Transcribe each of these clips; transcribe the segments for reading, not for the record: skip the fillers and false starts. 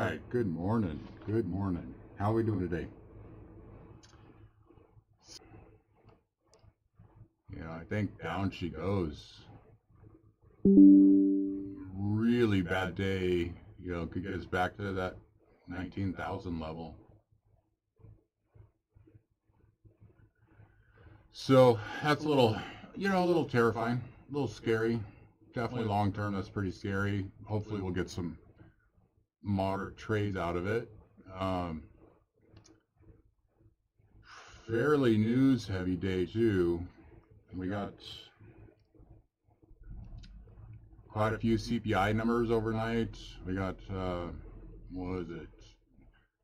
right, good morning. Good morning. How are we doing today? Yeah, I think down she goes. Really bad day, could get us back to that 19,000 level. So that's a little terrifying, a little scary. Definitely long term, that's pretty scary. Hopefully we'll get some moderate trades out of it. Um, Fairly news heavy day too. We got quite a few CPI numbers overnight. We got, what was it?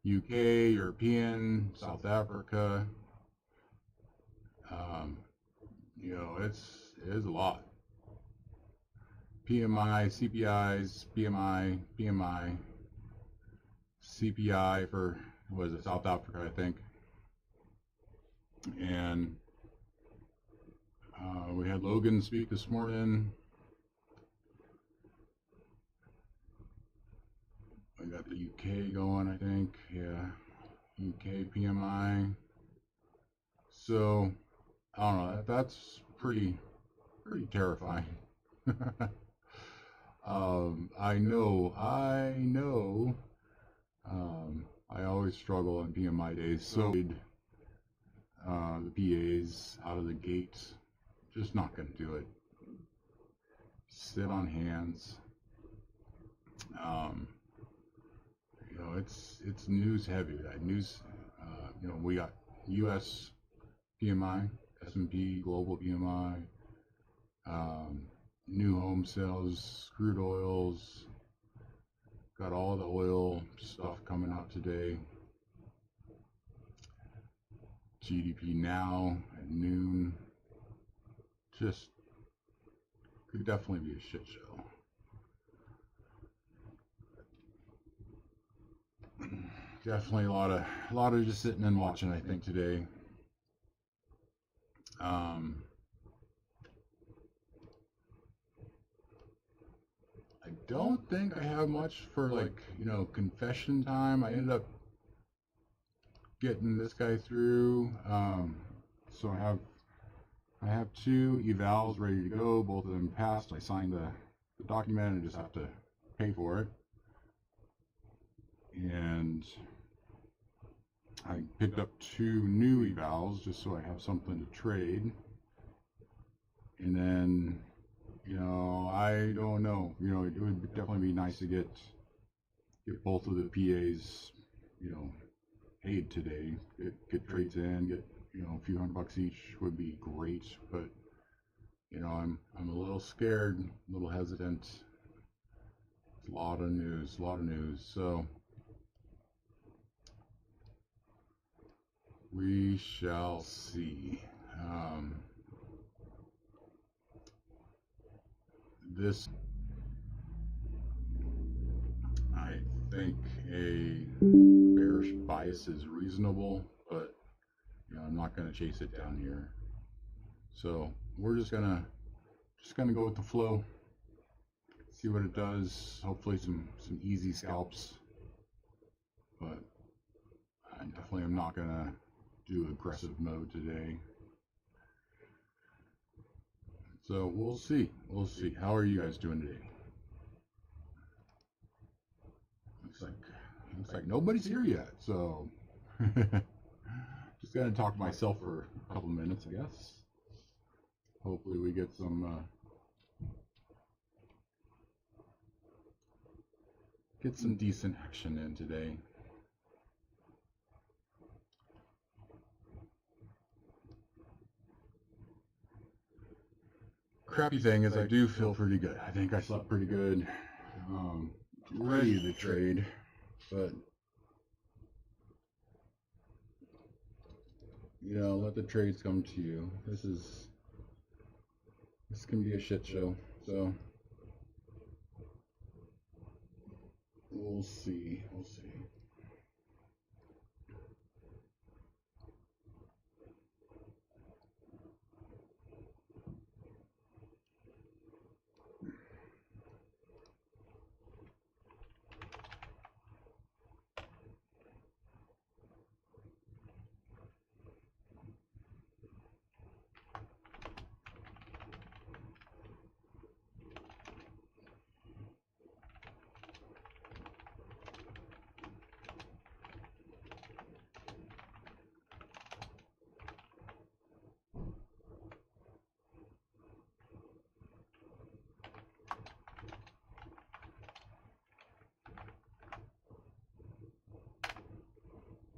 UK, European, South Africa. Um, it is a lot. PMI, CPIs, PMI, CPI for, what is it, South Africa, I think. And we had Logan speak this morning. We got the UK going, I think. Yeah, UK PMI. So I don't know. That's pretty terrifying. I know. I always struggle on PMI days. So the PAs out of the gate, just not going to do it. Sit on hands. It's news heavy. News. We got U.S. PMI, S&P Global PMI, new home sales, crude oils. Got all the oil stuff coming out today. GDP now at noon. Just could definitely be a shit show. Definitely a lot of just sitting and watching, I think, today. I don't think I have much for confession time. I ended up getting this guy through. So I have two evals ready to go. Both of them passed. I signed the document and just have to pay for it. And I picked up two new evals just so I have something to trade. And then, I don't know. It would definitely be nice to get both of the PAs, paid today. Get trades in, get a few $100 each would be great. But I'm a little scared, a little hesitant. It's a lot of news. So we shall see. This, I think, a bearish bias is reasonable, but I'm not going to chase it down here. So we're just gonna go with the flow, see what it does. Hopefully some easy scalps, but I definitely am not gonna do aggressive mode today. So we'll see. How are you guys doing today? Looks like nobody's here yet, so just gonna talk to myself for a couple minutes, I guess. Hopefully we get some decent action in today. Crappy thing is I do feel pretty good. I think I slept pretty good. Ready to trade, but let the trades come to you. This can be a shit show. So we'll see.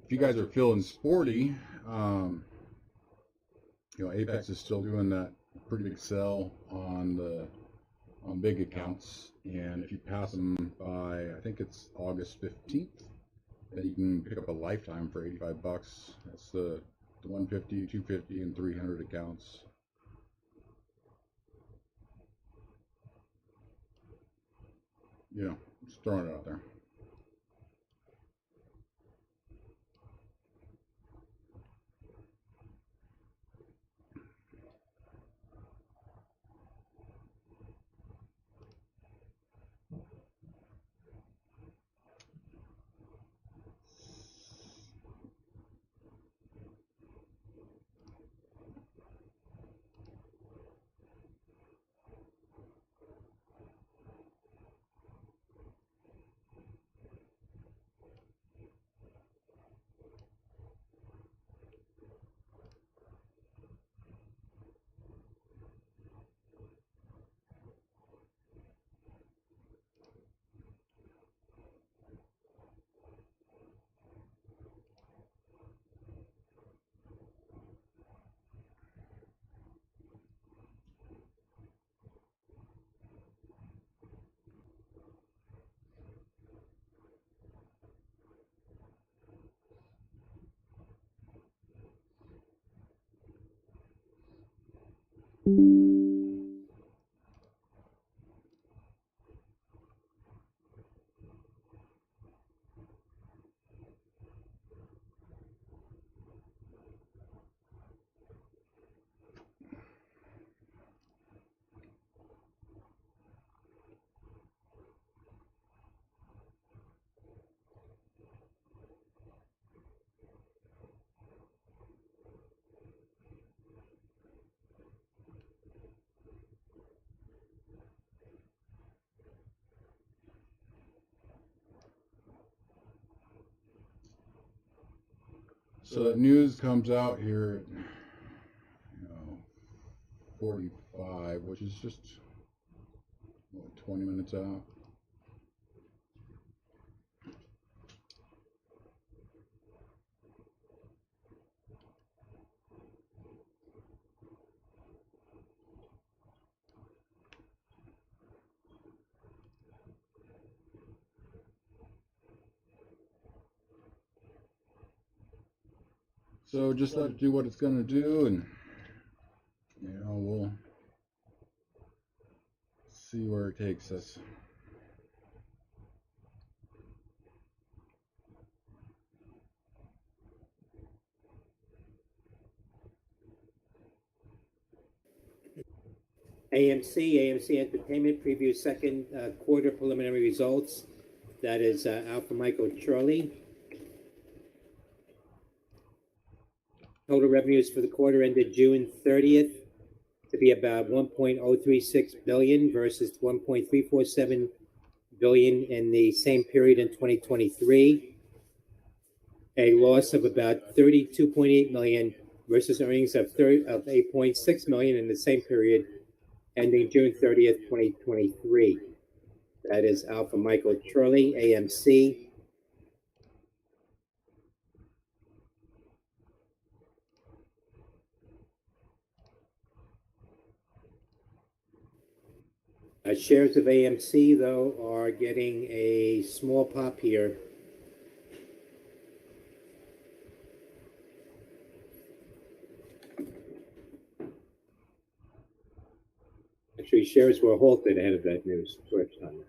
if you guys are feeling sporty, Apex is still doing that pretty big sell on big accounts, and if you pass them by, I think it's August 15th, then you can pick up a lifetime for $85. That's the 150, 250, and 300 accounts. Just throwing it out there. So that news comes out here at 45, which is just 20 minutes out. So just let it do what it's going to do, and we'll see where it takes us. AMC Entertainment previews second quarter preliminary results. That is Alpha Michael Charlie. Total revenues for the quarter ended June 30th to be about 1.036 billion versus 1.347 billion in the same period in 2023. A loss of about 32.8 million versus earnings of 8.6 million in the same period ending June 30th, 2023. That is Alpha Michael Charlie, AMC. Shares of AMC, though, are getting a small pop here. Actually, shares were halted ahead of that news. First time.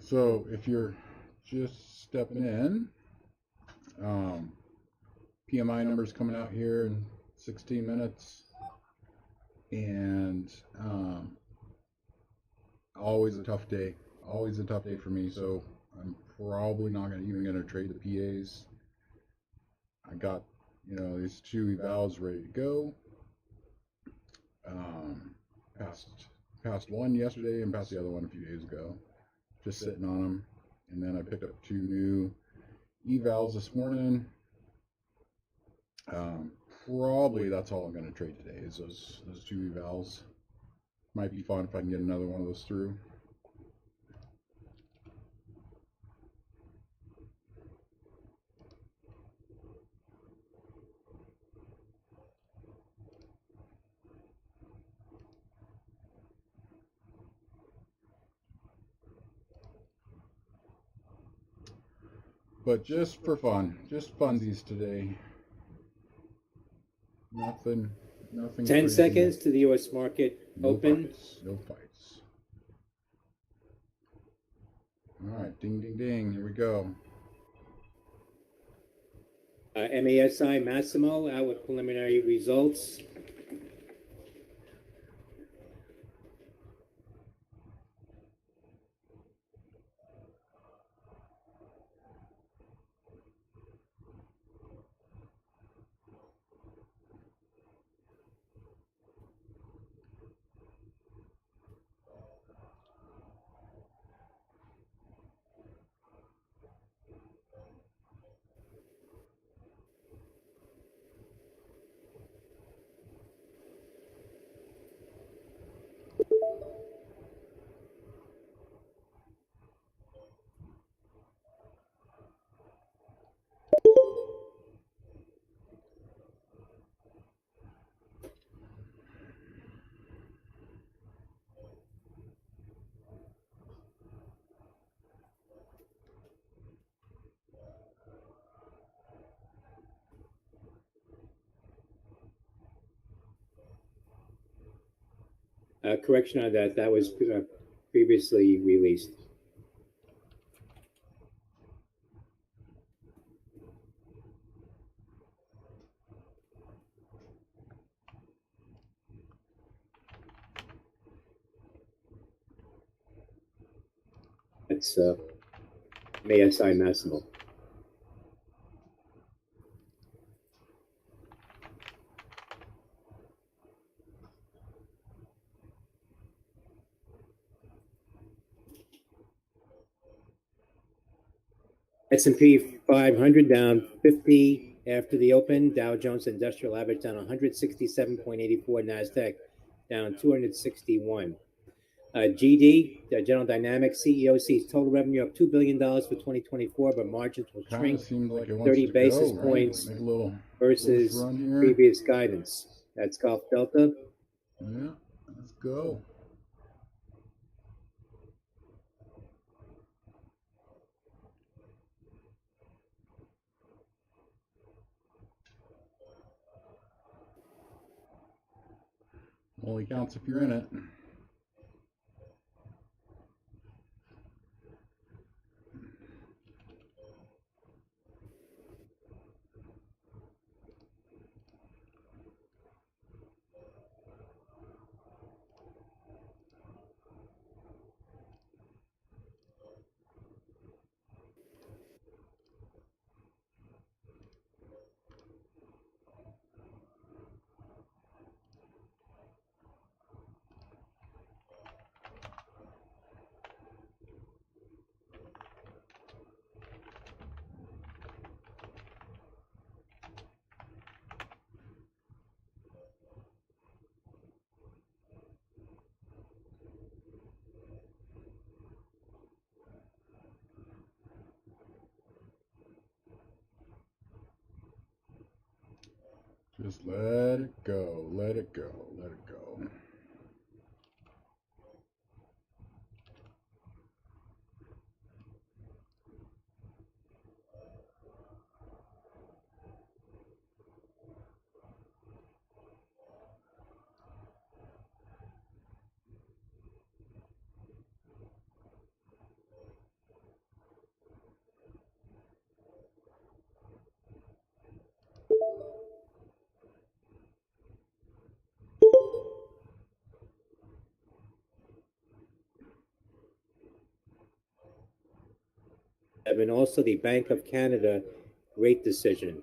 So if you're just stepping in, PMI numbers coming out here in 16 minutes, and always a tough day. Always a tough day for me. So I'm probably not even gonna trade the PAs. I got these two evals ready to go. Passed one yesterday and passed the other one a few days ago. Just sitting on them, and then I picked up two new evals this morning. Probably that's all I'm going to trade today is those two evals. Might be fun if I can get another one of those through. But just for fun, just funsies today. Nothing 10 crazy. seconds to the U.S. market open. No fights. All right, ding, ding, ding. Here we go. MASI Massimo out with preliminary results. Correction on that. That was previously released. That's MASI Massimo. S&P 500 down 50 after the open. Dow Jones Industrial Average down 167.84. NASDAQ down 261. GD, General Dynamics CEO, sees total revenue of $2 billion for 2024, but margins will shrink like 30 basis points versus previous guidance. That's Golf Delta. Yeah, let's go. Only counts if you're in it. Just let it go, let it go, let it go. and also the Bank of Canada rate decision.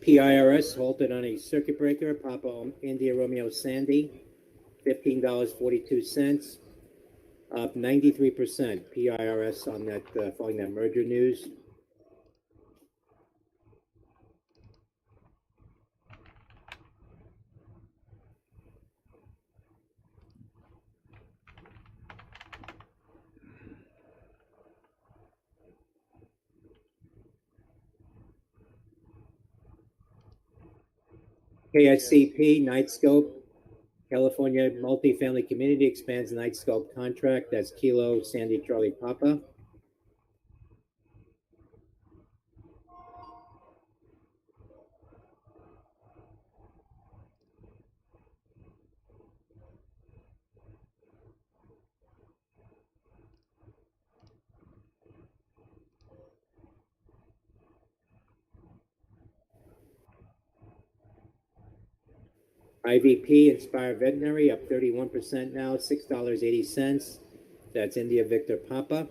PIRS halted on a circuit breaker, Papa India Romeo Sandy, $15.42, up 93%. PIRS on that, following that merger news. KICP, Nightscope, California Multifamily Community expands Nightscope contract. That's Kilo Sandy Charlie Papa. IVP, Inspire Veterinary, up 31% now, $6.80. That's India Victor Papa.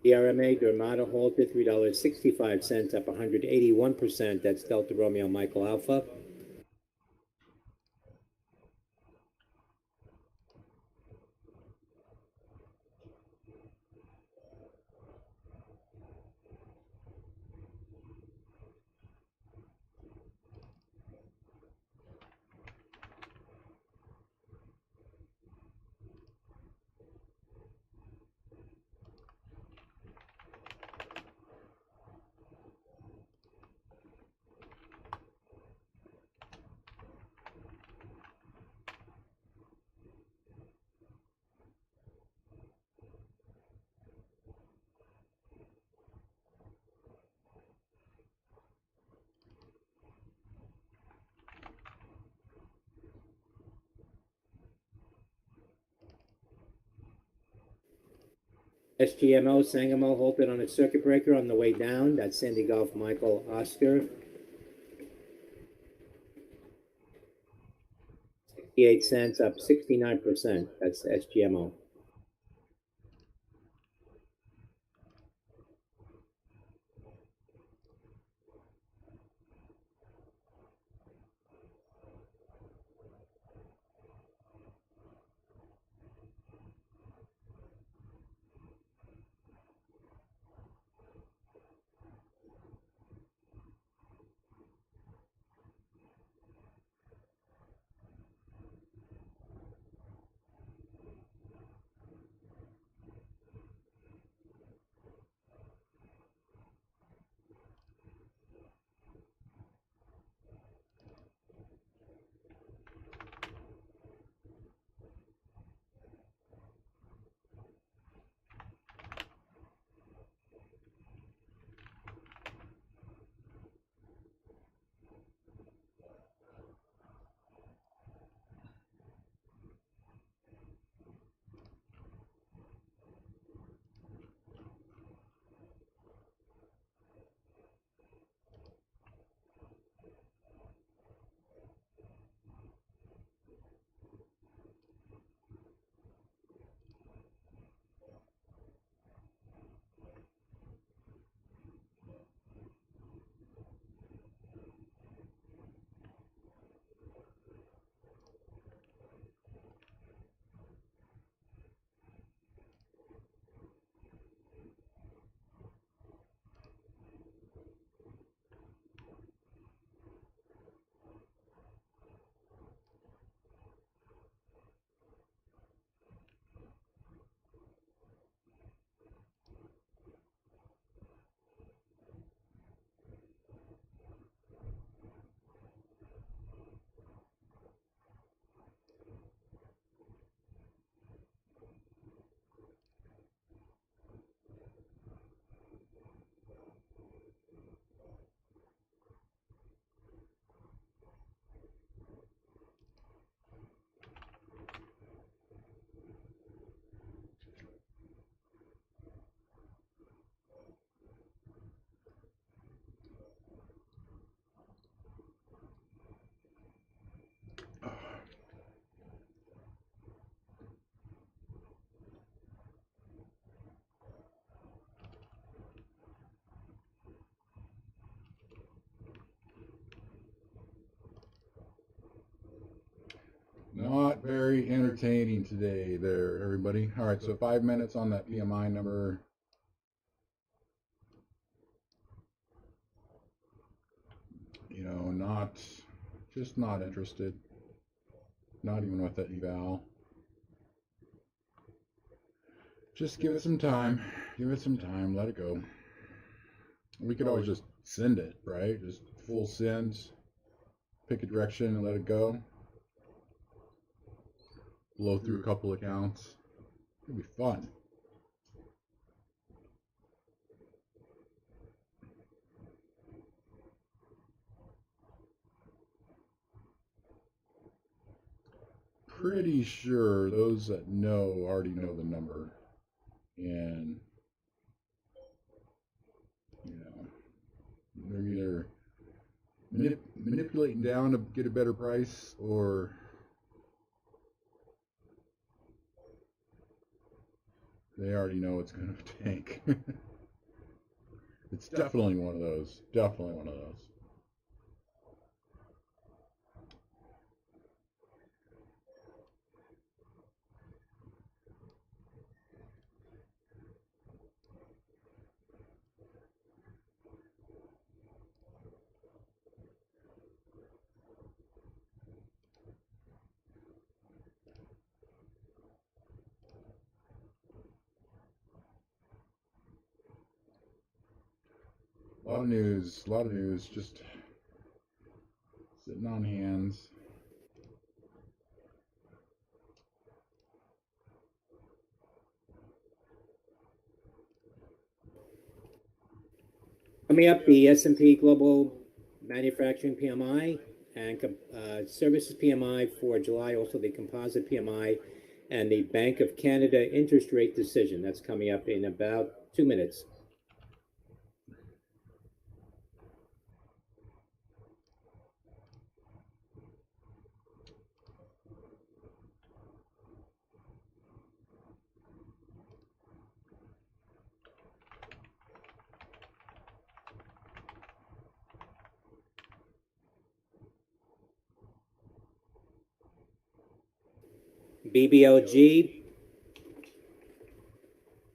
DRMA, Dermata halted, $3.65, up 181%. That's Delta Romeo Michael Alpha. SGMO, Sangamo halted on a circuit breaker on the way down. That's Sandy Golf Michael Oscar. 68 cents, up 69%. That's SGMO. very entertaining today there, everybody. All right, so 5 minutes on that PMI number. You know, just not interested. Not even with that eval. Just give it some time. Give it some time. Let it go. We could always just send it, right? Just full sends. Pick a direction and let it go. Blow through a couple accounts. It'll be fun. Pretty sure those that know already know the number. And, you know, they're either manipulating down to get a better price, or they already know it's going to tank. It's definitely one of those. Definitely one of those. A lot of news, just sitting on hands. Coming up, the S&P Global Manufacturing PMI and Services PMI for July, also the Composite PMI, and the Bank of Canada interest rate decision. That's coming up in about 2 minutes. BBLG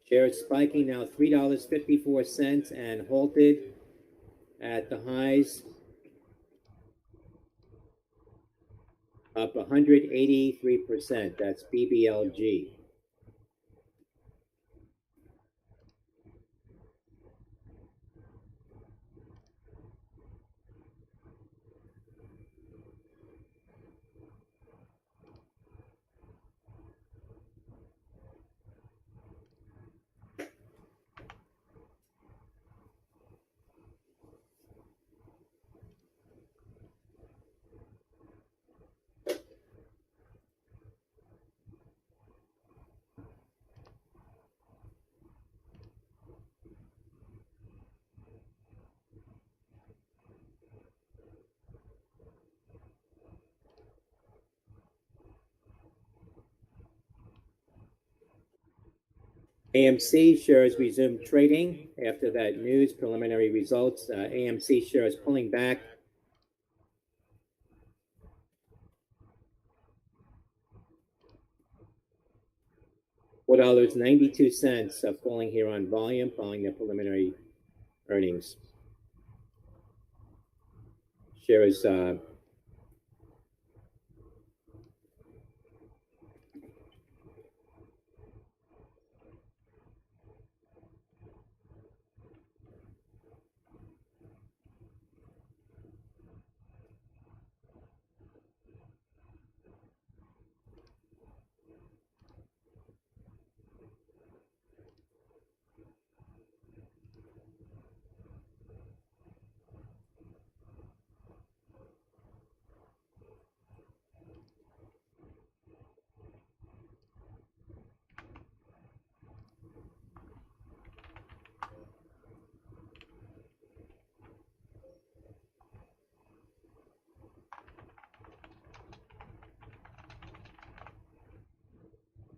shares spiking now $3.54 and halted at the highs, up 183%. That's BBLG. AMC shares resumed trading after that news, preliminary results. AMC shares pulling back. $4.92 falling here on volume following the preliminary earnings. Shares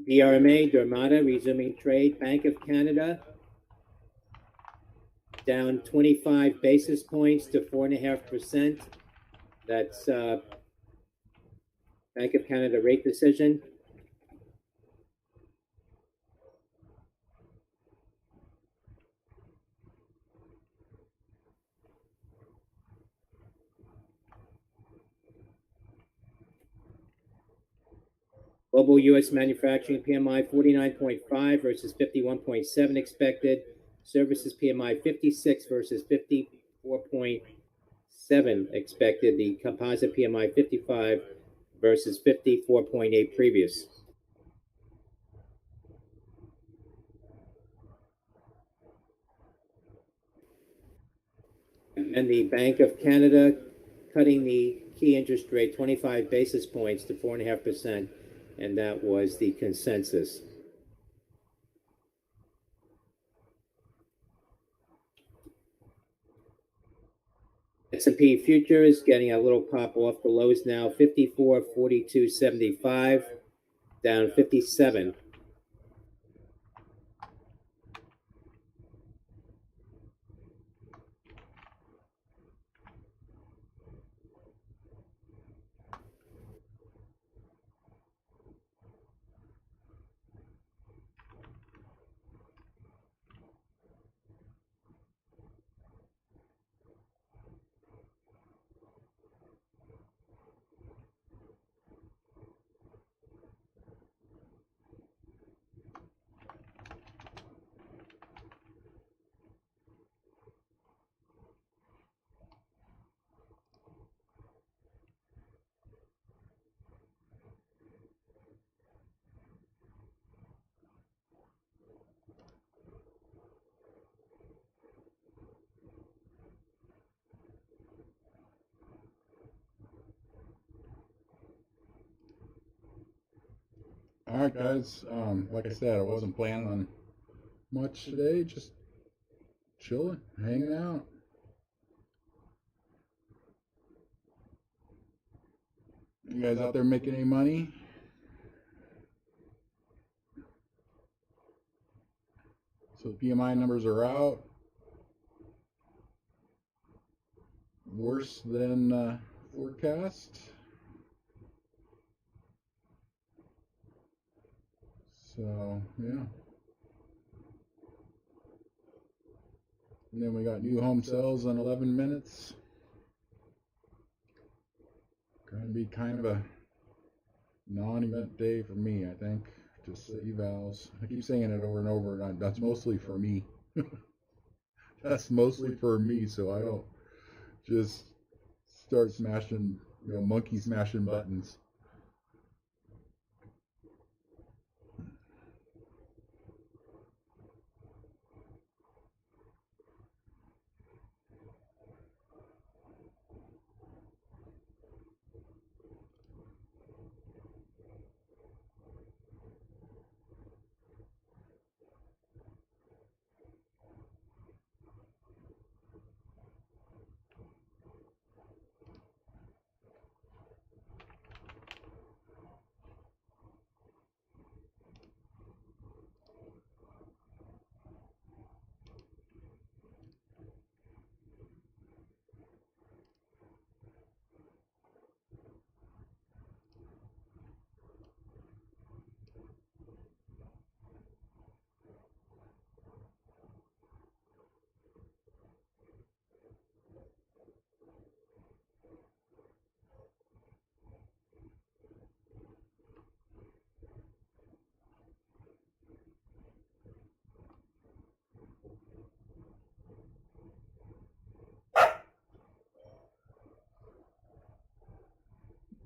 DRMA, Dermata resuming trade. Bank of Canada down 25 basis points to 4.5%. That's Bank of Canada rate decision. Global U.S. manufacturing PMI 49.5 versus 51.7 expected. Services PMI 56 versus 54.7 expected. The composite PMI 55 versus 54.8 previous. And the Bank of Canada cutting the key interest rate 25 basis points to 4.5%, and that was the consensus. S&P futures getting a little pop off the lows now, 54.4275, down 57. All right, guys. Like I said, I wasn't planning on much today. Just chilling, hanging out. You guys out there making any money? So the PMI numbers are out. Worse than forecast. So, yeah. And then we got new home sales in 11 minutes. Going to be kind of a non-event day for me, I think. Just evals. I keep saying it over and over, and that's mostly for me. That's mostly for me, so I don't just start smashing, monkey smashing buttons.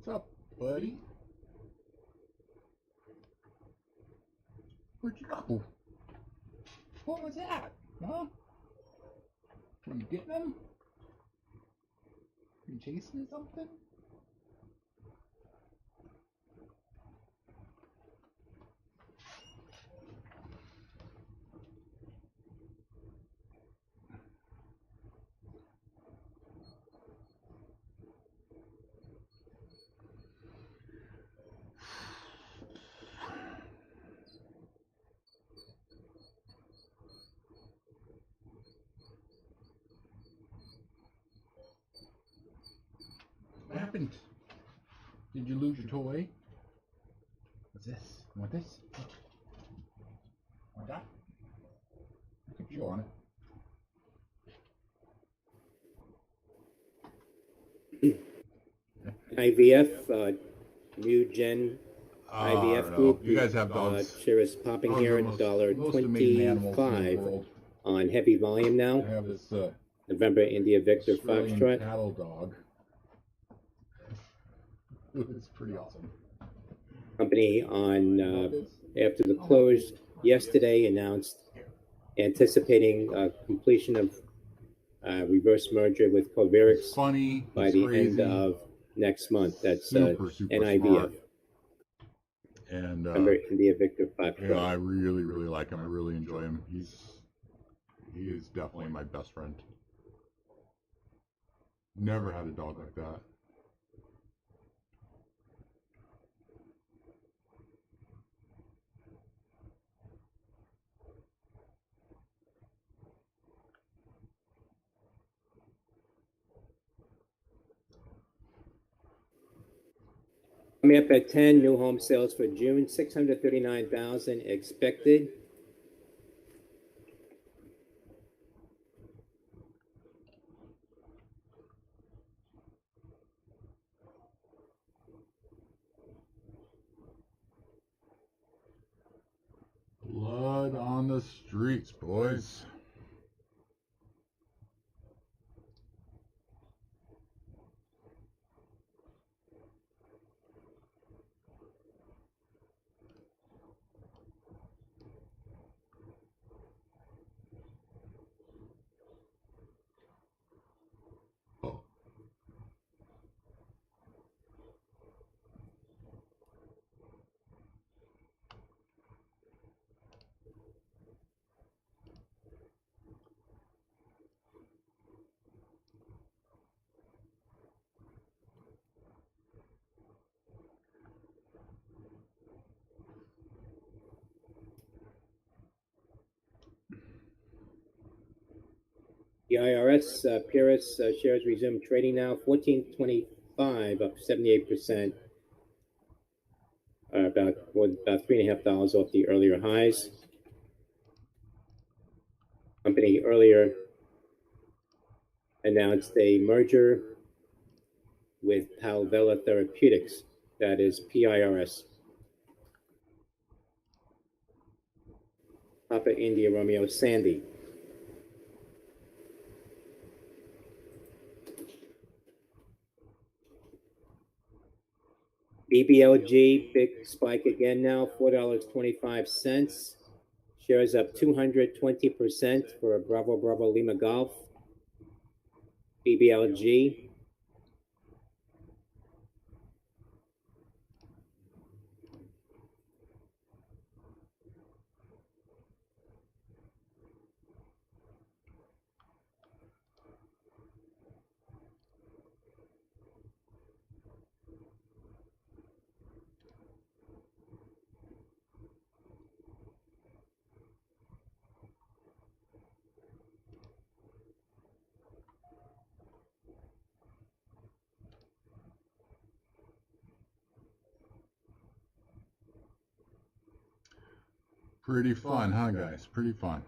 What's up, buddy? Where'd you go? What was that? Huh? Were you getting him? Are you chasing something? What happened? Did you lose your toy? What's this? You want this? Want that? I can chew on it. IVF, new gen I IVF don't know. group. You guys have dogs. Share is popping Dogs here are at most amazing animals in the $1.25 world. on heavy volume now. I have this November India Victor Australian Foxtrot. cattle dog. It's pretty awesome. Company on after the close yesterday announced anticipating completion of reverse merger with Coverix Funny. by the end of next month. That's super NIVF. smart. And November India Victor Foxtrot. yeah, I really like him. I really enjoy him. He is definitely my best friend. Never had a dog like that. Coming up at 10, new home sales for June, 639,000 expected. Blood on the streets, boys. Oh. The IRS, Pyrrhus shares resume trading now, 14.25, up 78%. About $3.50 off the earlier highs. Company earlier announced a merger with Palvella Therapeutics, that is PIRS. Papa India Romeo Sandy. BBLG, big spike again now, $4.25. Shares up 220% for Bravo Bravo Lima Golf. BBLG. Pretty fun, huh, guys? Pretty fun.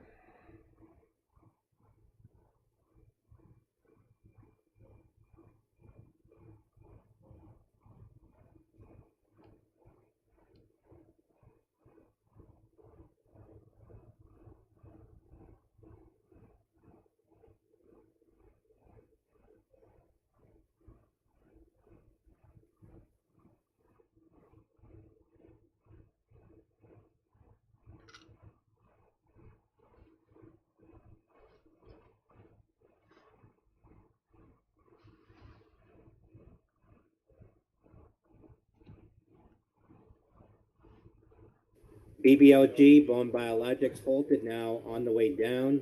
BBLG, Bone Biologics halted, now on the way down,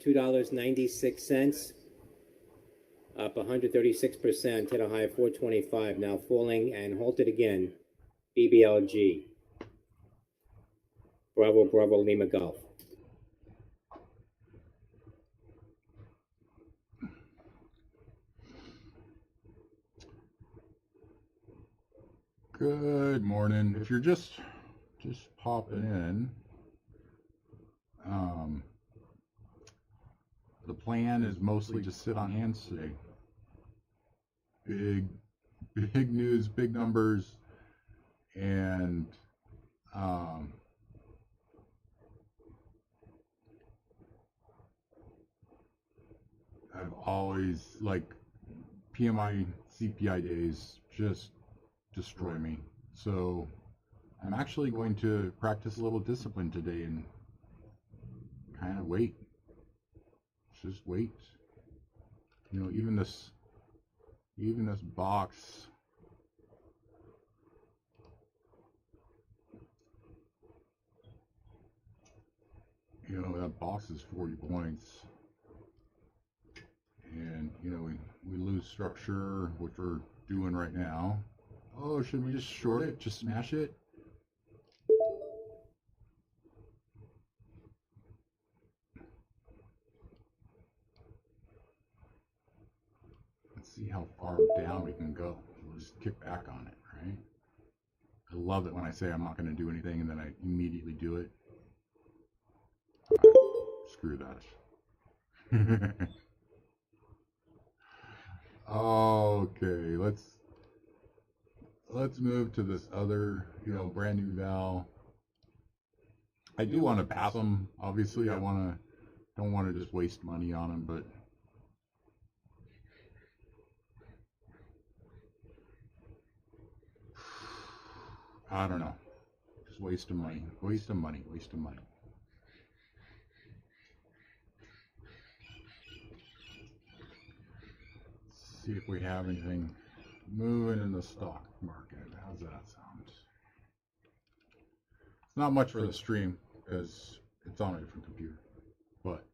$2.96, up 136%, hit a high of 425, now falling and halted again. BBLG. Bravo Bravo Lima Golf. Good morning. If you're just popping in, the plan is mostly to sit on hands today. Big news, big numbers, and I've always, like, PMI, CPI days just destroy me. So I'm actually going to practice a little discipline today and kind of wait. Just wait. You know, even this box, you know, that box is 40 points. And, you know, we lose structure, which we're doing right now. Oh, should we just short it? Just smash it? Let's see how far down we can go. We'll just kick back on it, right? I love it when I say I'm not going to do anything and then I immediately do it. Screw that. Okay, let's move to this other, you know, brand new val. I do want to pass them. Obviously, don't want to just waste money on them, but I don't know. Just wasting money. Wasting money. See if we have anything moving in the stock market. How's that sound? It's not much for the stream because it's on a different computer, but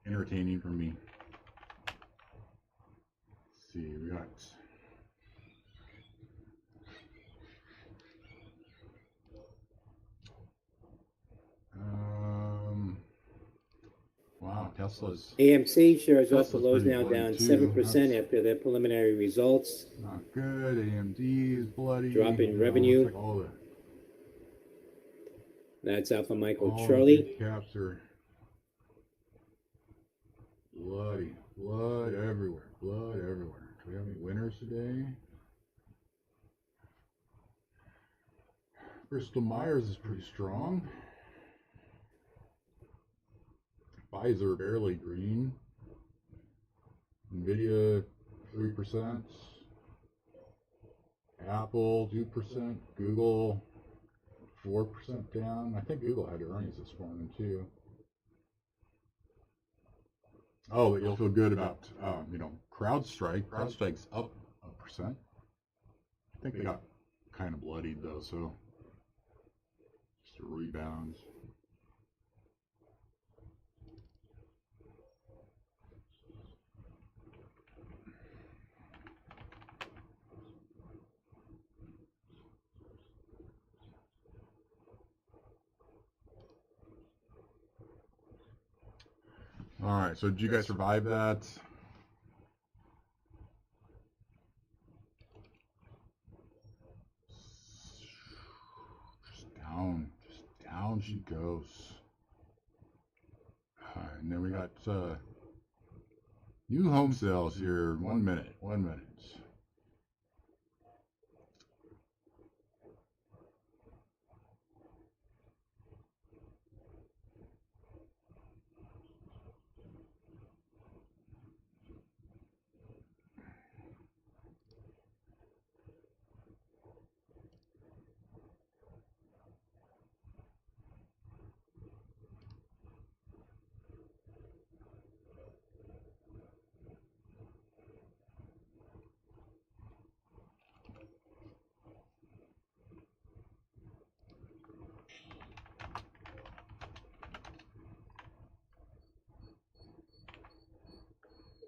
entertaining for me. Let's see, we got wow, Tesla's AMC shares off the lows pretty now bloody down too. 7% after their preliminary results. Not good. AMD is bloody. Drop in You know, revenue. looks like all That's Alpha Michael the Charlie. big caps are bloody. Blood everywhere. Blood everywhere. Do we have any winners today? Bristol Myers is pretty strong. Pfizer barely green. Nvidia 3%. Apple 2%. Google 4% down. I think Google had earnings this morning too. Oh, but you'll feel good about you know, CrowdStrike. CrowdStrike's up 1%. I think they got kind of bloodied though, so just a rebound. All right, so did you guys survive that? Just down she goes. And then we got new home sales here. 1 minute.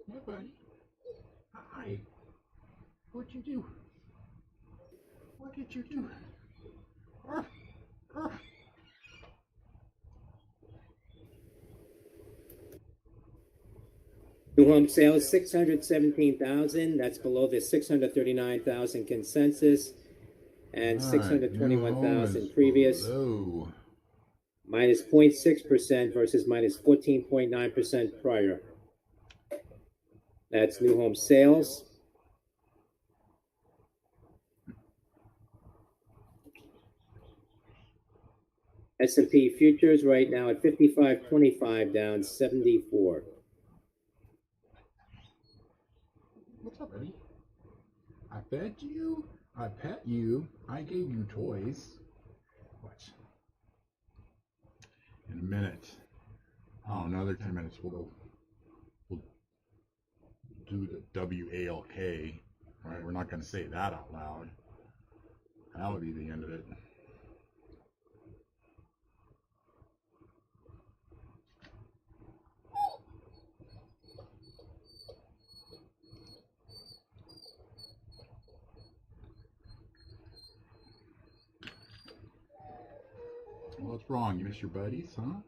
Hey, buddy. Hi. What'd you do? What did you do? New home sales 617,000. That's below the 639,000 consensus. and All right, new home is 621,000 previous, below. minus 0.6% versus minus 14.9% prior. That's new home sales. S&P futures right now at 55.25, down 74. What's up, buddy? I fed you. I pet you. I gave you toys. What? In a minute. Oh, another 10 minutes. We'll do the WALK. Right? We're not going to say that out loud. That would be the end of it. What's wrong? You miss your buddies, huh?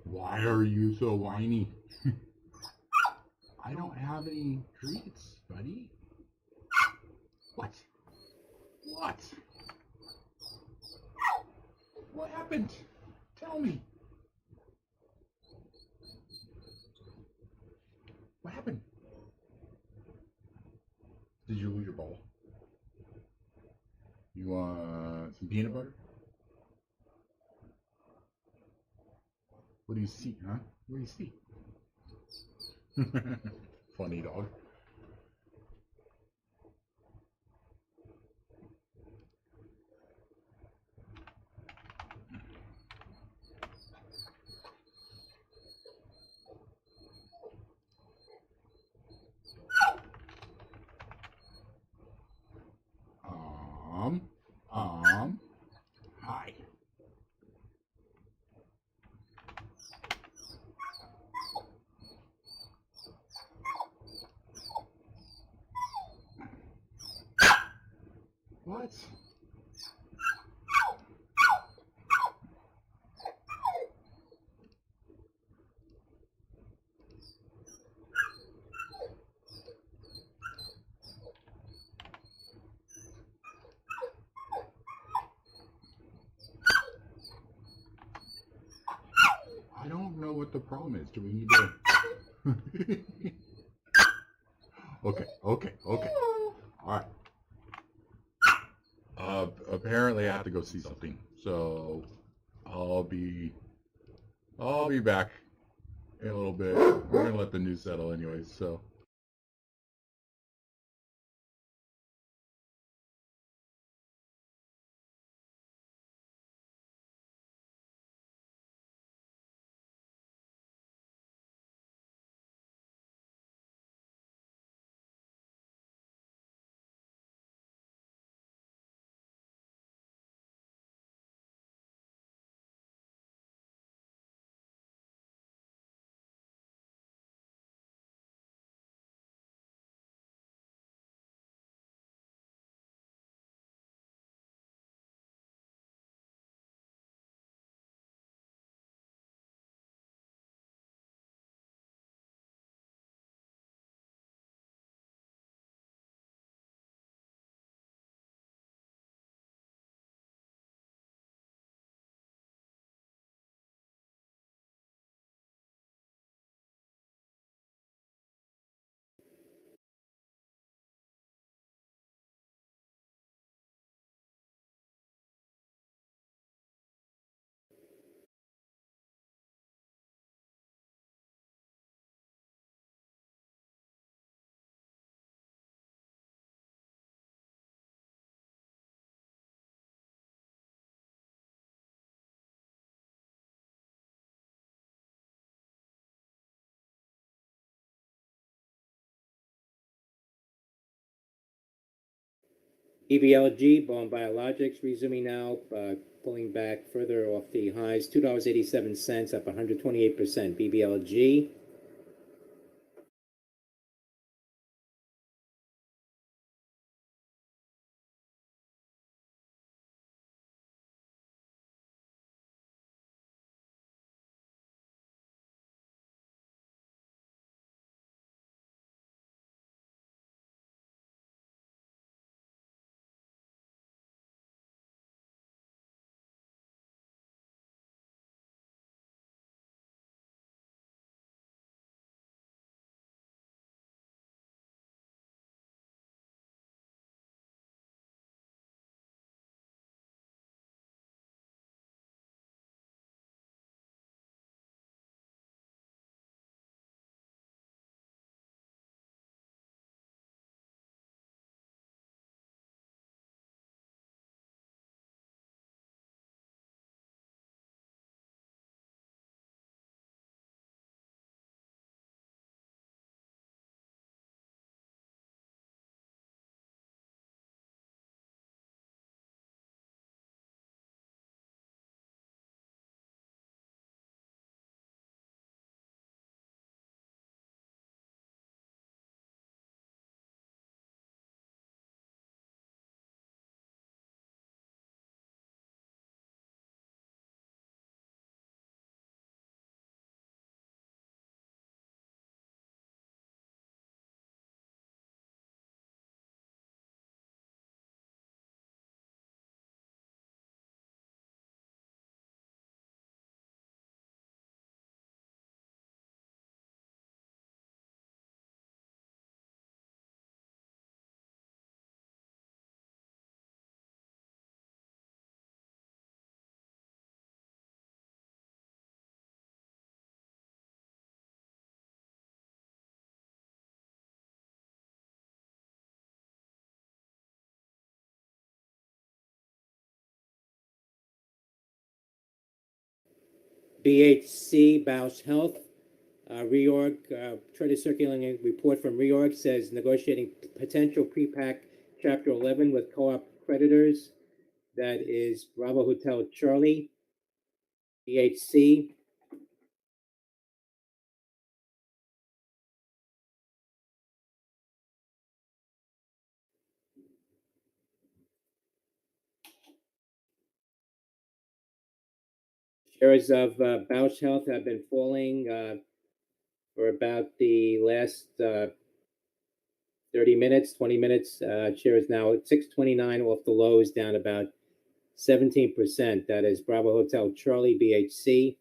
Why are you so whiny? I don't have any treats, buddy. What? What? What happened? Tell me. What happened? Did you lose your ball? You want some peanut butter? What do you see, huh? What do you see? Funny dog. Hi. What? I don't know what the problem is. Do we need to... Okay. Alright. Apparently I have to go see something. So I'll be back in a little bit. We're gonna let the news settle anyways, so EBLG, Bone Biologics, resuming now, pulling back further off the highs, $2.87, up 128%. BBLG, BHC, Bausch Health, reorg, trying circulating a report from reorg says negotiating potential pre-pack Chapter 11 with co-op creditors. That is Bravo Hotel Charlie, BHC. Shares of Bausch Health have been falling for about the last 30 minutes, 20 minutes. Shares now at 629 off the lows, down about 17%. That is Bravo Hotel Charlie, BHC.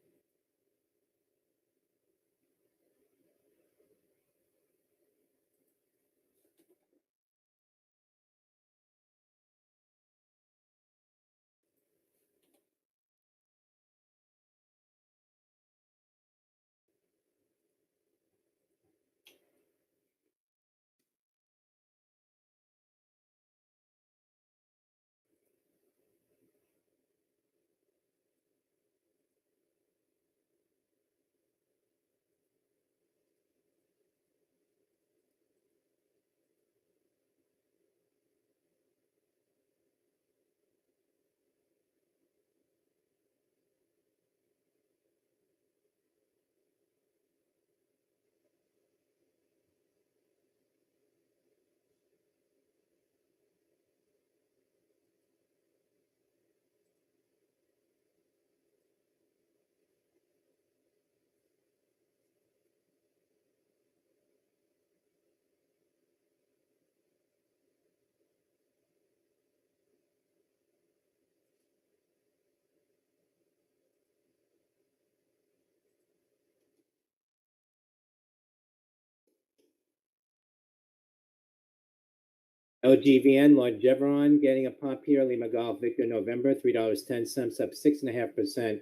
LGVN, Longeveron, getting a pop here. Lee McGough, Victor November, $3.10, up 6.5%.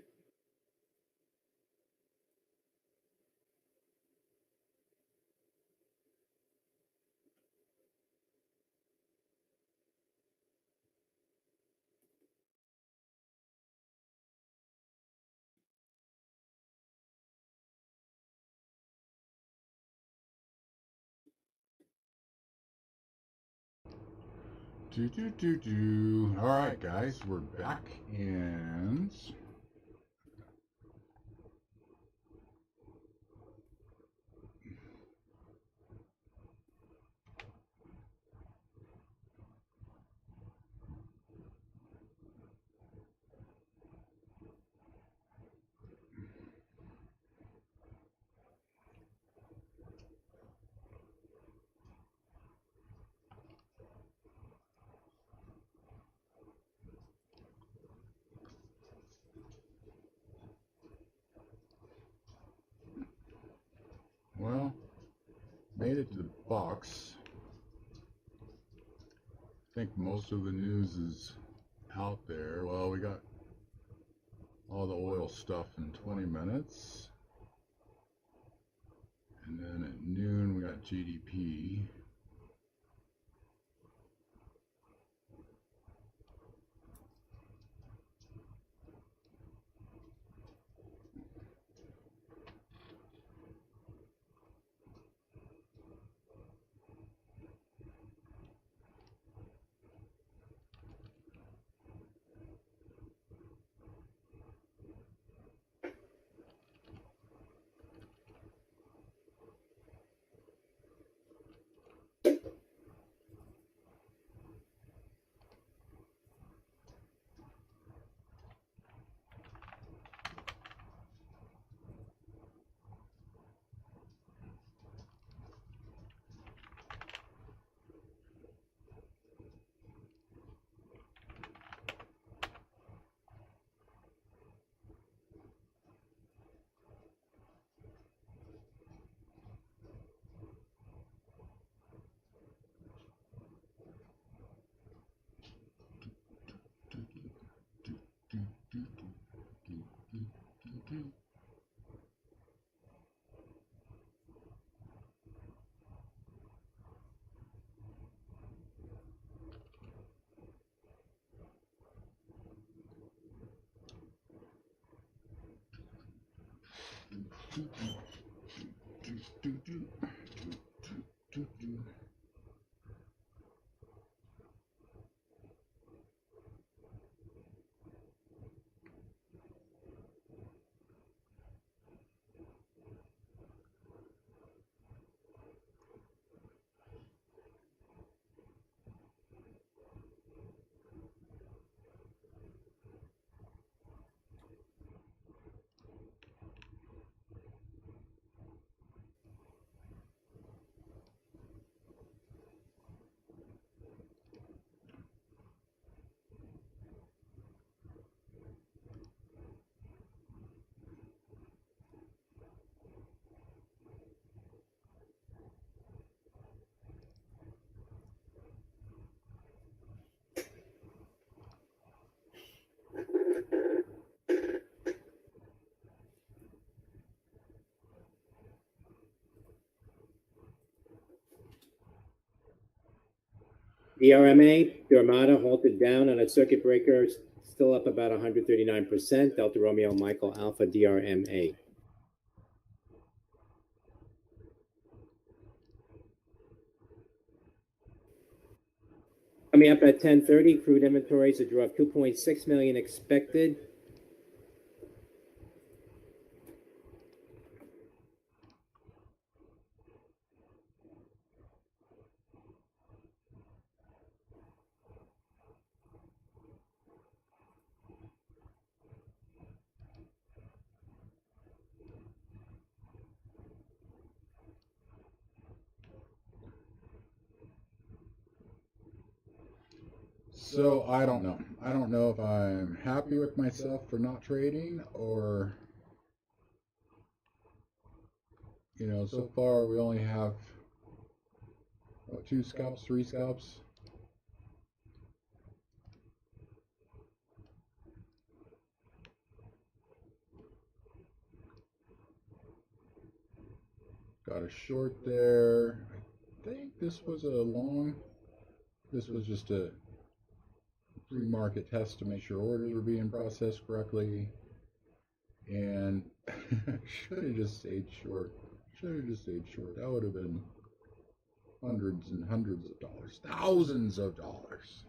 All right, guys, we're back, and well, made it to the box. I think most of the news is out there. Well, we got all the oil stuff in 20 minutes. And then at noon, we got GDP. DRMA, Durmata halted down on a circuit breaker, still up about 139%. Delta Romeo Michael Alpha DRMA. Coming up at 10:30, crude inventories, a draw of 2.6 million expected. So I don't know. I don't know if I'm happy with myself for not trading, or, you know, so far we only have, what, 2 scalps, 3 scalps? Got a short there. I think this was a long. This was just a pre-market test to make sure orders were being processed correctly. And should have just stayed short. Should have just stayed short. That would have been hundreds and hundreds of dollars. Thousands of dollars.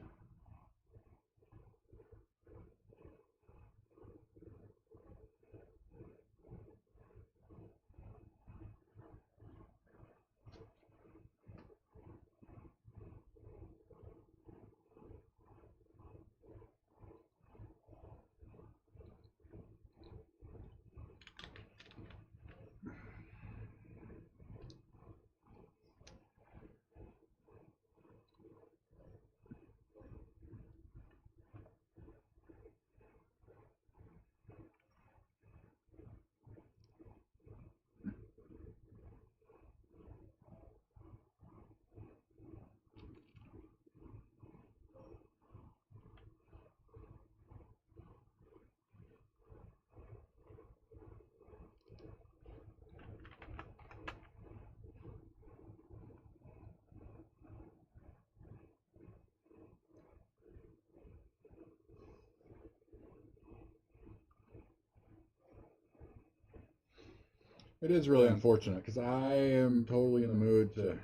It is really unfortunate because I am totally in the mood to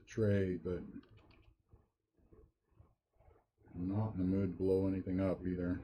trade, but I'm not in the mood to blow anything up either.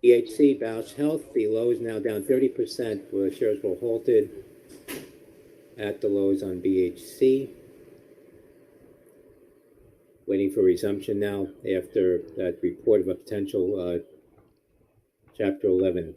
BHC, Bausch Health, the lows now down 30%, where shares were halted at the lows on BHC. Waiting for resumption now after that report of a potential Chapter 11.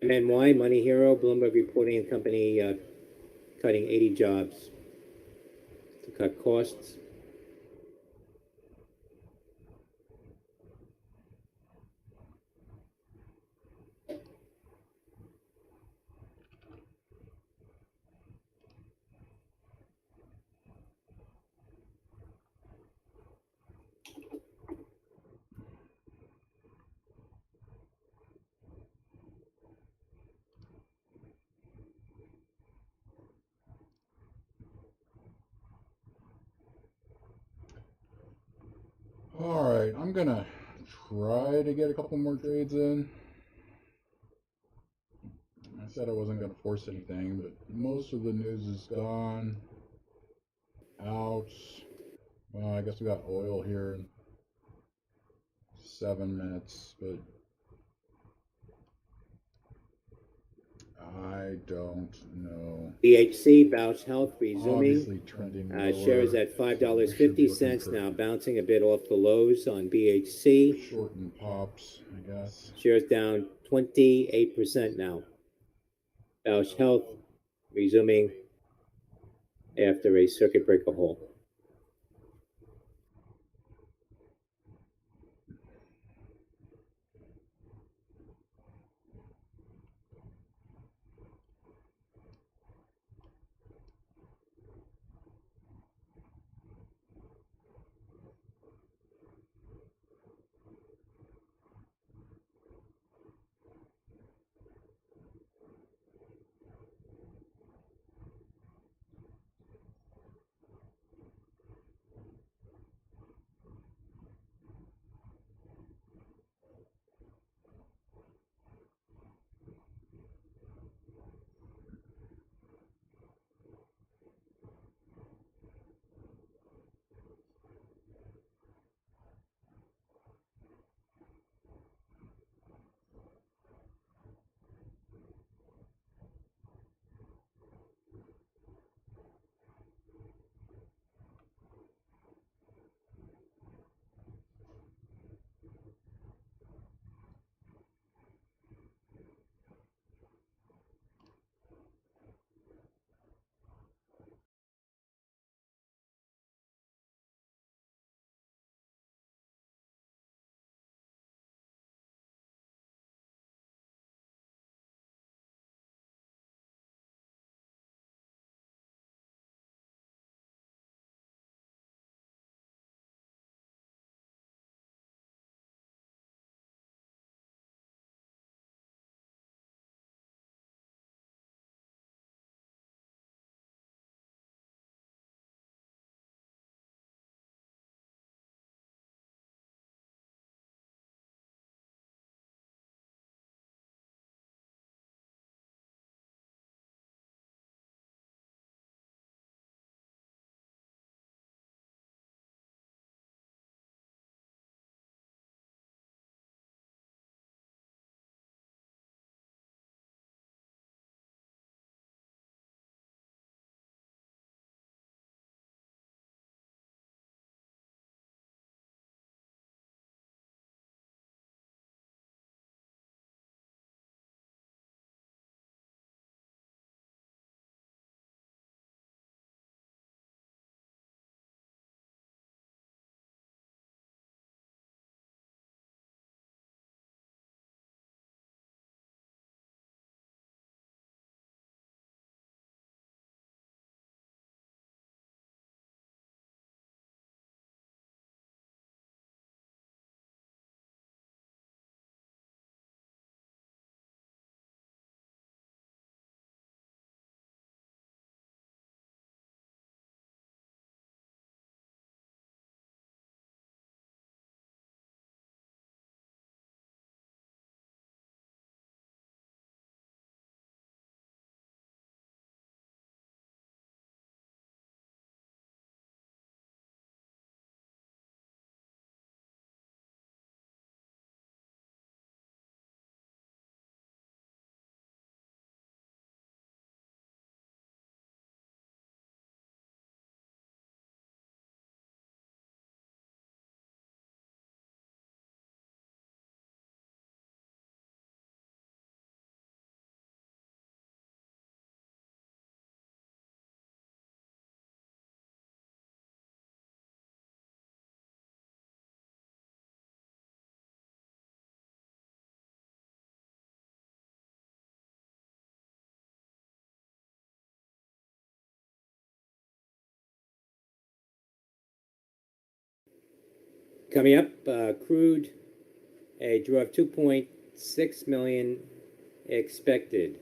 MNY, Money Hero, Bloomberg reporting a company cutting 80 jobs to cut costs. All right, I'm gonna try to get a couple more trades in. I said I wasn't gonna force anything, but most of the news is gone. Out. Well, I guess we got oil here in 7 minutes, but I don't know. BHC, Bausch Health, Obviously resuming. trending lower. Shares at so we should be $5.50, looking now for bouncing a bit off the lows on BHC. shortened pops, I guess. Shares down 28% now. Bausch Health, resuming after a circuit breaker halt. Coming up, crude, a draw of 2.6 million expected.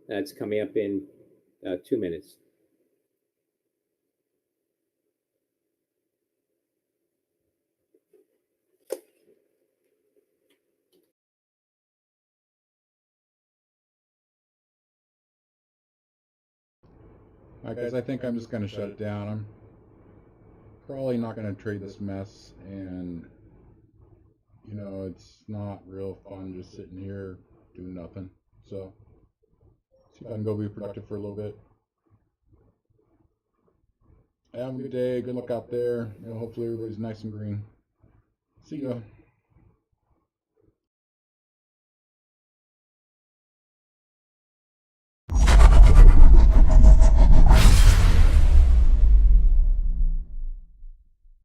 That's coming up in 2 minutes. All right, guys, I think I'm just going to shut it down. I'm probably not going to trade this mess, and, you know, it's not real fun just sitting here doing nothing. So, see if I can go be productive for a little bit. Have a good day. Good luck out there. You know, hopefully everybody's nice and green. See ya.